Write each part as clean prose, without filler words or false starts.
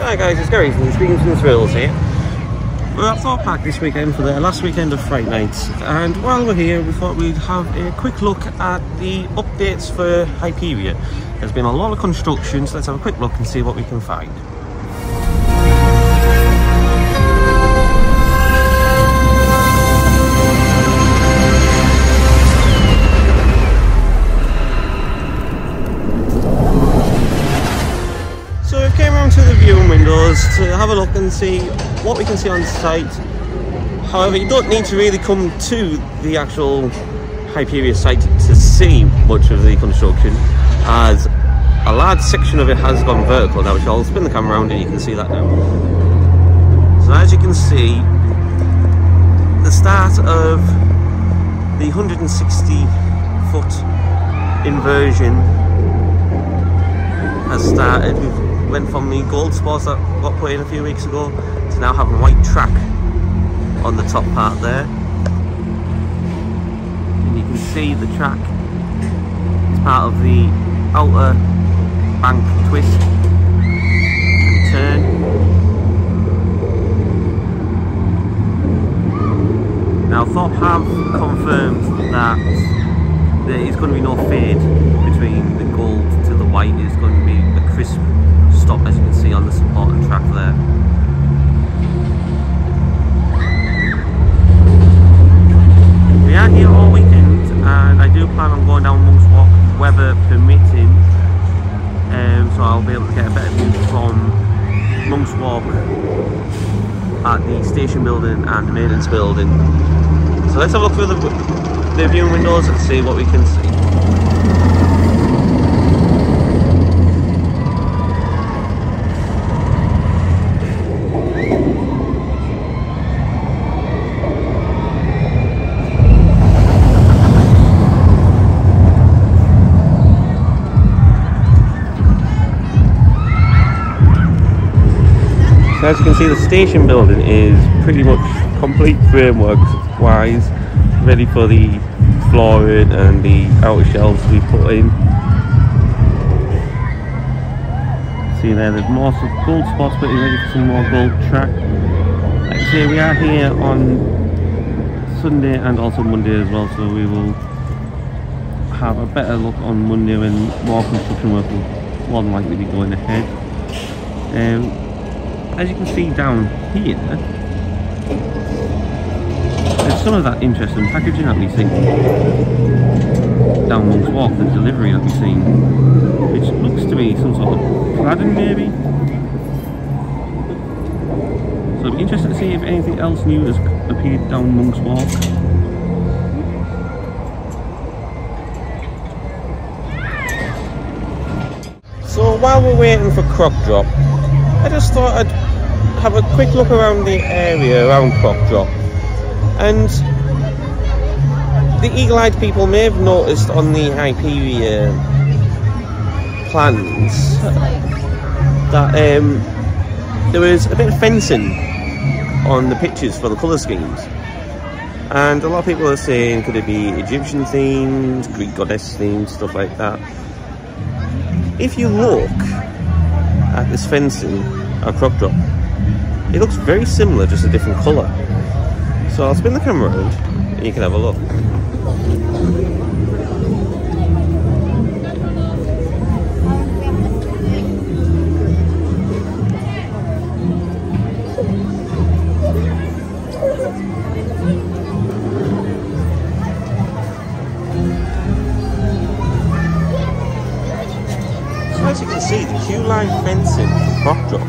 Hi guys, it's Gary from screamsnthrills here. We're at Thorpe Park this weekend for the last weekend of Fright Nights, and while we're here we thought we'd have a quick look at the updates for Hyperia. There's been a lot of construction, so let's have a quick look and see what we can find. So we came around to the viewing windows to have a look and see what we can see on site. However, you don't need to really come to the actual Hyperia site to see much of the construction, as a large section of it has gone vertical now, which I'll spin the camera around and you can see that now. So as you can see, the start of the 160-foot inversion has started. We went from the gold spots that got put in a few weeks ago to now having white track on the top part there, and you can see the track is part of the outer bank twist and turn. Now Thorpe have confirmed that there is going to be no fade between the gold to the white. It's going to be a crisp stop, as you can see on the supporting track there. We are here all weekend, and I do plan on going down Monk's Walk, weather permitting, so I'll be able to get a better view from Monk's Walk at the station building and the maintenance building. So let's have a look through the viewing windows and see what we can see. So as you can see, the station building is pretty much complete framework wise, ready for the flooring and the outer shelves to be put in. See there's more gold spots, but ready for some more gold track. Like I say, we are here on Sunday and also Monday as well, so we will have a better look on Monday when more construction work will more than likely be going ahead. As you can see down here, there's some of that interesting packaging that we've seen down Monk's Walk, the delivery that we've seen, which looks to be some sort of cladding maybe. So it'll be interesting to see if anything else new has appeared down Monk's Walk. So while we're waiting for Croc Drop, I just thought I'd have a quick look around the area around Croc Drop, and the eagle-eyed people may have noticed on the Hyperia plans that there was a bit of fencing on the pictures for the colour schemes, and a lot of people are saying could it be Egyptian themed, Greek goddess themed, stuff like that. If you look at this fencing at Croc Drop, it looks very similar, just a different colour. So I'll spin the camera around and you can have a look. So as you can see, the queue-line fencing for Croc Drop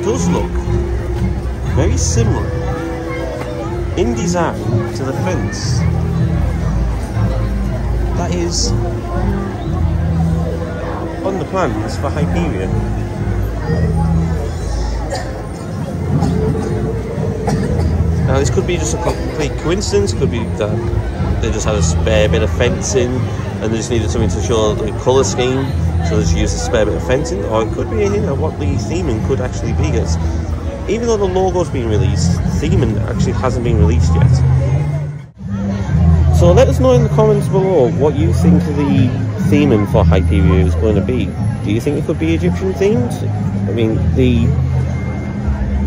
does look very similar in design to the fence that is on the plans for Hyperia. Now this could be just a complete coincidence, could be that they just had a spare bit of fencing and they just needed something to show the colour scheme, so they just used a spare bit of fencing, or it could be a hint at what the theming could actually be. It's, even though the logo's been released, theming actually hasn't been released yet. So let us know in the comments below what you think the theming for Hyperia is going to be. Do you think it could be Egyptian themed? I mean, the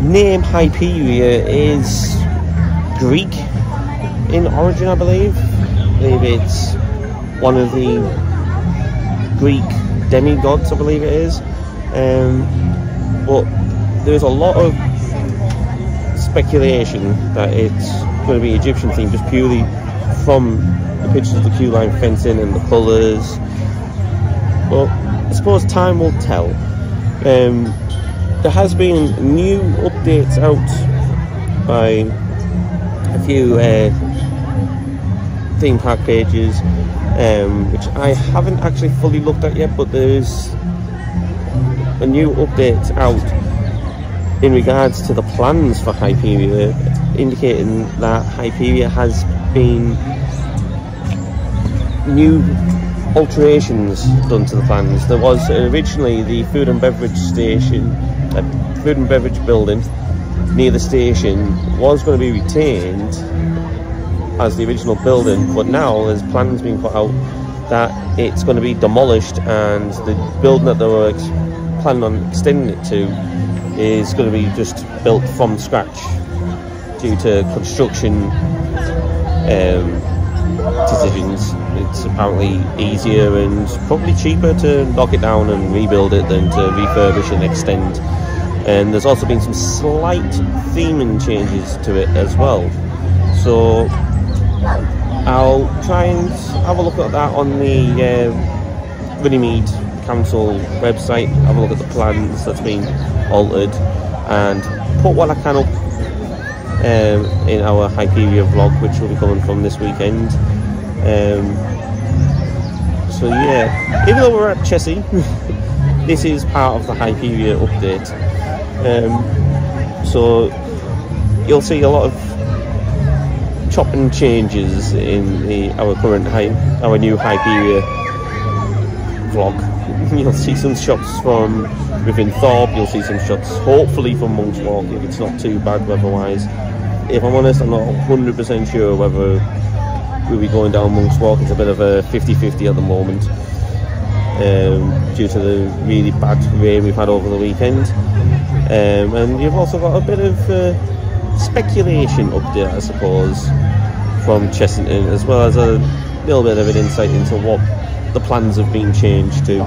name Hyperia is Greek in origin, I believe. It's one of the Greek demigods, I believe it is. But there's a lot of speculation that it's going to be Egyptian themed, just purely from the pictures of the queue line fencing and the colours. But I suppose time will tell. There has been new updates out by a few theme park pages, which I haven't actually fully looked at yet, but there's a new update out in regards to the plans for Hyperia, indicating that Hyperia has been new alterations done to the plans. There was originally the food and beverage station, food and beverage building near the station was going to be retained as the original building, but now there's plans being put out that it's going to be demolished, and the building that they were planning on extending it to is going to be just built from scratch due to construction decisions. It's apparently easier and probably cheaper to knock it down and rebuild it than to refurbish and extend. And there's also been some slight theming changes to it as well. So I'll try and have a look at that on the Runnymede Council website, have a look at the plans that's been altered, and put what I can up in our Hyperia vlog, which will be coming from this weekend. So yeah, even though we're at Chessie, this is part of the Hyperia update. So you'll see a lot of chopping changes in our new Hyperia vlog. You'll see some shots from within Thorpe, you'll see some shots hopefully from Monk's Walk if it's not too bad weather-wise. If I'm honest, I'm not 100% sure whether we'll be going down Monk's Walk. It's a bit of a 50-50 at the moment, due to the really bad rain we've had over the weekend. And you've also got a bit of speculation update, I suppose, from Chessington, as well as a little bit of an insight into what the plans have been changed to.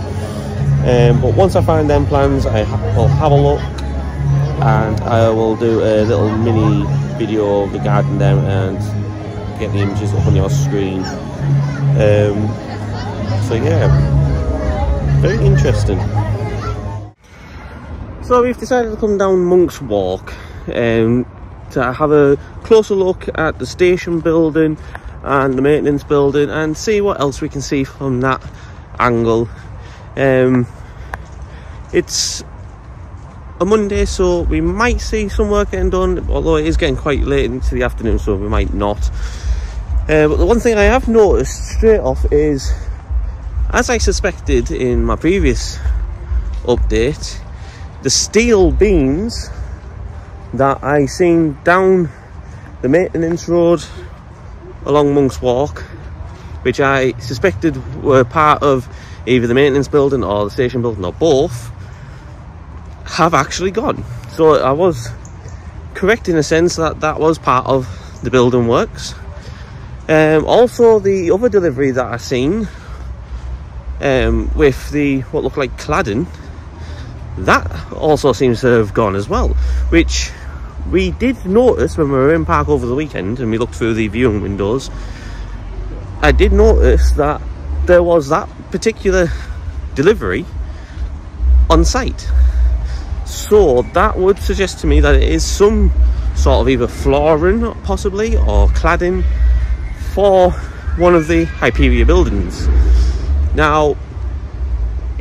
But once I find them plans, I will have a look, and I will do a little mini video regarding them and get the images up on your screen. So yeah, very interesting. So we've decided to come down Monk's Walk to have a closer look at the station building and the maintenance building and see what else we can see from that angle. It's a Monday, so we might see some work getting done, although it is getting quite late into the afternoon, so we might not. But the one thing I have noticed straight off is, as I suspected in my previous update, the steel beams that I seen down the maintenance road along Monk's Walk, which I suspected were part of either the maintenance building or the station building or both, have actually gone. So I was correct in a sense that that was part of the building works. Also the other delivery that I seen with the what looked like cladding, that also seems to have gone as well, which we did notice when we were in park over the weekend and we looked through the viewing windows. I did notice that there was that particular delivery on site, so that would suggest to me that it is some sort of either flooring possibly or cladding for one of the Hyperia buildings. Now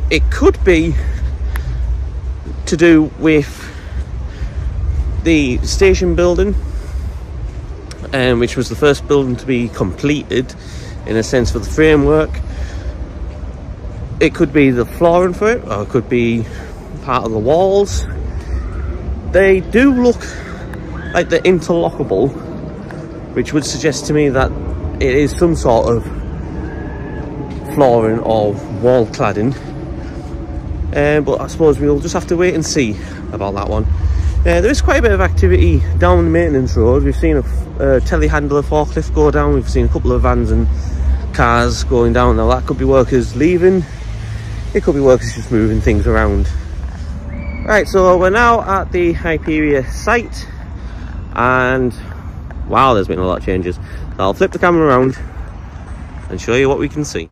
it could be to do with the station building, which was the first building to be completed in a sense for the framework. It could be the flooring for it, or it could be part of the walls. They do look like they're interlockable, which would suggest to me that it is some sort of flooring or wall cladding. but I suppose we'll just have to wait and see about that one. There is quite a bit of activity down the maintenance road. We've seen a telehandler forklift go down. We've seen a couple of vans and cars going down. Now that could be workers leaving, it could be workers just moving things around. Right, so we're now at the Hyperia site, and wow, there's been a lot of changes. So I'll flip the camera around and show you what we can see.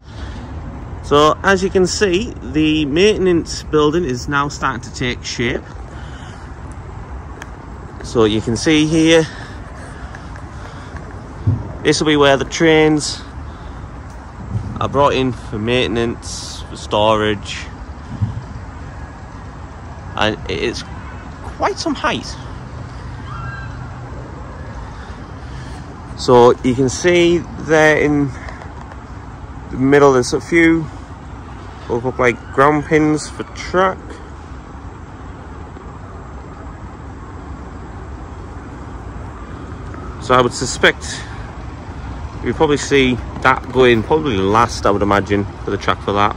So as you can see, the maintenance building is now starting to take shape. So you can see here, this will be where the trains are brought in for maintenance, for storage, and it's quite some height. So you can see there in the middle there's a few what look like ground pins for track. So I would suspect you'll probably see that going probably last, I would imagine, for the track for that.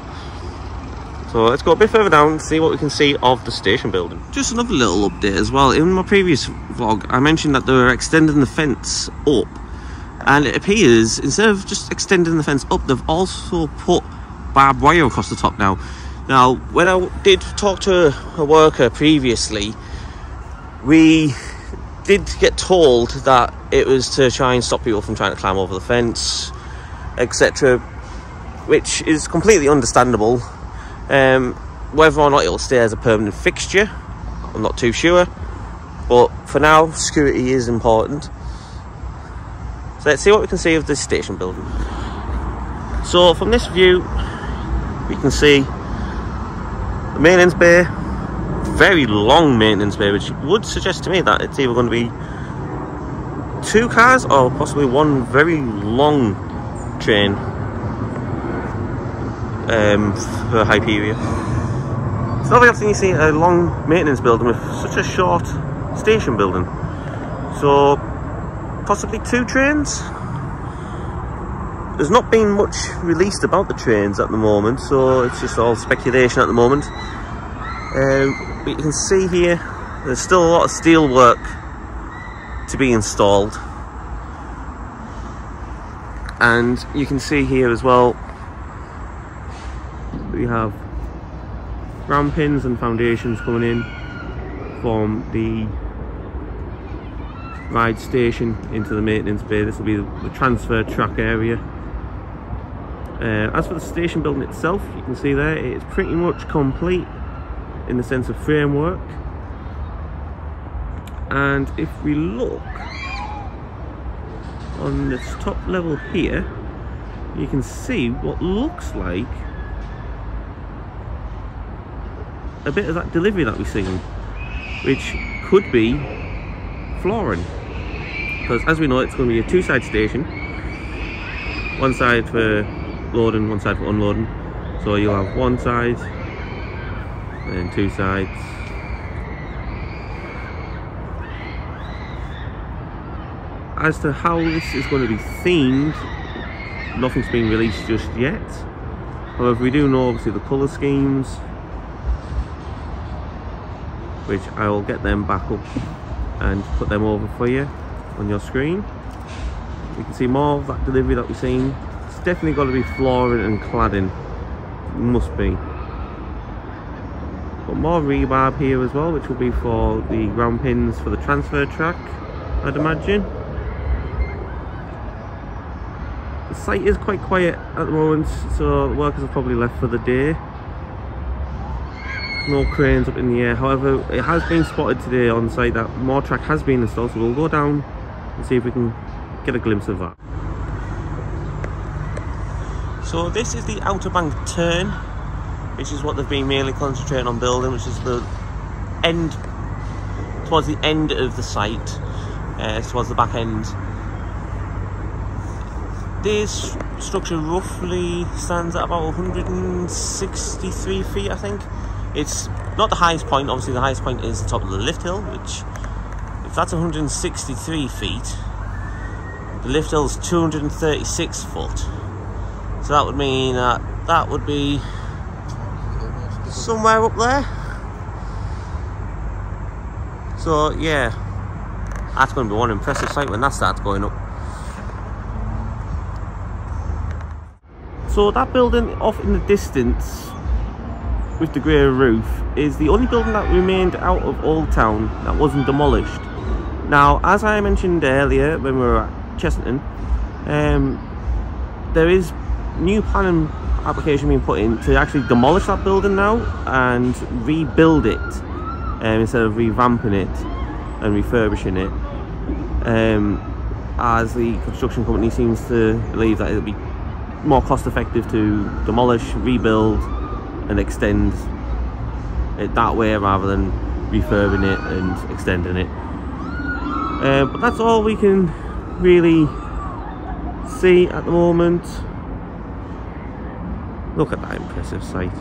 So let's go a bit further down and see what we can see of the station building. Just another little update as well. In my previous vlog, I mentioned that they were extending the fence up, and it appears instead of just extending the fence up, they've also put barbed wire across the top now. Now, when I did talk to a worker previously, we did get told that it was to try and stop people from trying to climb over the fence, etc., which is completely understandable. Whether or not it'll stay as a permanent fixture, I'm not too sure, but for now security is important. So let's see what we can see of this station building. So from this view we can see the maintenance bay, very long maintenance bay, which would suggest to me that it's either going to be 2 cars or possibly one very long train for Hyperia. It's not very often you see a long maintenance building with such a short station building. So possibly 2 trains. There's not been much released about the trains at the moment, so it's just all speculation at the moment. But you can see here there's still a lot of steel work to be installed, and you can see here as well we have ground pins and foundations coming in from the ride station into the maintenance bay. This will be the transfer track area. As for the station building itself, you can see there it's pretty much complete in the sense of framework. And if we look on this top level here, you can see what looks like a bit of that delivery that we've seen, which could be flooring, because as we know it's going to be a 2-side station, one side for loading, one side for unloading. So you'll have one side and then 2 sides. As to how this is going to be themed, nothing's been released just yet. However, we do know obviously the colour schemes, which I will get them back up and put them over for you on your screen. You can see more of that delivery that we've seen. It's definitely got to be flooring and cladding, it must be. Got more rebarb here as well, which will be for the ground pins for the transfer track, I'd imagine. The site is quite quiet at the moment, so the workers have probably left for the day. No cranes up in the air. However, it has been spotted today on site that more track has been installed, so we'll go down and see if we can get a glimpse of that. So this is the outer bank turn, which is what they've been mainly concentrating on building, which is the end, towards the end of the site, towards the back end. This structure roughly stands at about 163 feet, I think. It's not the highest point, obviously the highest point is the top of the lift hill, which, if that's 163 feet, the lift hill is 236 foot. So that would mean that would be somewhere up there. So yeah, that's going to be one impressive sight when that starts going up. So that building off in the distance with the grey roof is the only building that remained out of Old Town that wasn't demolished. Now, as I mentioned earlier when we were at Chessington, there is new planning application being put in to actually demolish that building now and rebuild it instead of revamping it and refurbishing it, as the construction company seems to believe that it'll be more cost effective to demolish, rebuild and extend it that way rather than refurbing it and extending it. But that's all we can really see at the moment. Look at that impressive sight.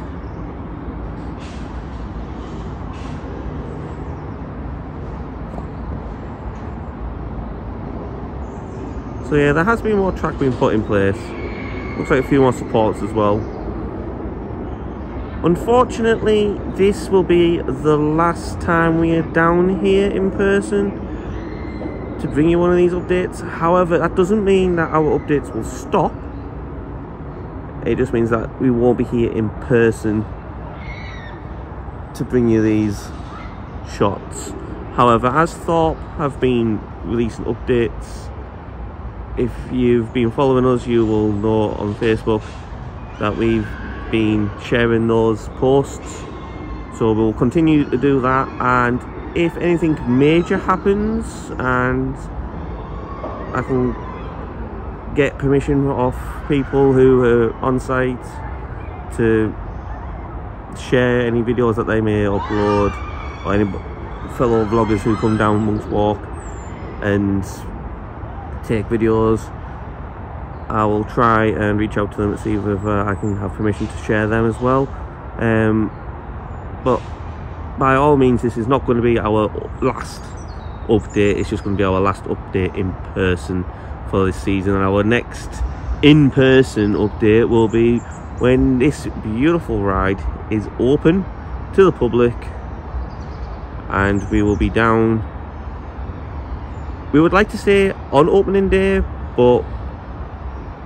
So yeah, there has been more track being put in place. Looks like a few more supports as well. Unfortunately, this will be the last time we are down here in person to bring you one of these updates. However, that doesn't mean that our updates will stop. It just means that we won't be here in person to bring you these shots. However, as Thorpe have been releasing updates, if you've been following us, you will know on Facebook that we've been sharing those posts. So we'll continue to do that, and if anything major happens and I can get permission off people who are on site to share any videos that they may upload, or any fellow vloggers who come down Monk's Walk and take videos, I will try and reach out to them to see if I can have permission to share them as well. But by all means, this is not going to be our last update. It's just going to be our last update in person for this season, and our next in-person update will be when this beautiful ride is open to the public, and we will be down, we would like to say on opening day, but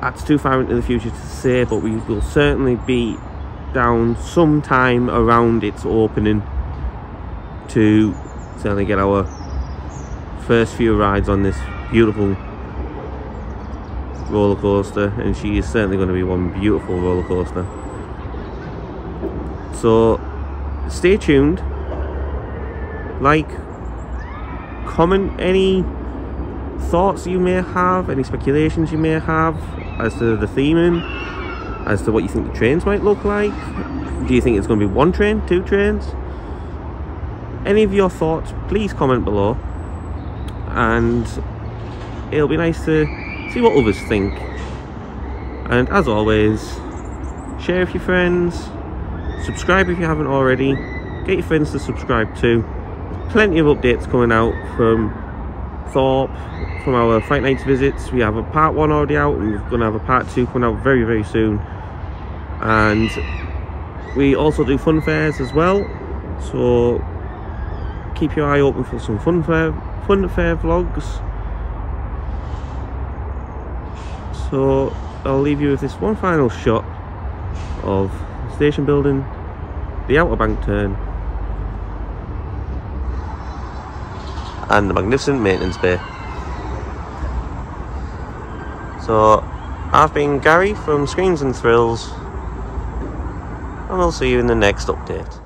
that's too far into the future to say. But we will certainly be down sometime around its opening to certainly get our first few rides on this beautiful roller coaster, and she is certainly going to be one beautiful roller coaster. So stay tuned, like, comment any thoughts you may have, any speculations you may have as to the theming, as to what you think the trains might look like. Do you think it's going to be one train, two trains? Any of your thoughts, please comment below, and it'll be nice to see what others think. And as always, share with your friends, subscribe if you haven't already, get your friends to subscribe too. Plenty of updates coming out from Thorpe, from our Fright Nights visits. We have a part 1 already out, and we're going to have a part 2 coming out very, very soon. And we also do fun fairs as well, so keep your eye open for some fun fair vlogs. So I'll leave you with this one final shot of the station building, the Outer Bank turn, and the magnificent maintenance bay. So I've been Gary from Screams and Thrills, and I'll see you in the next update.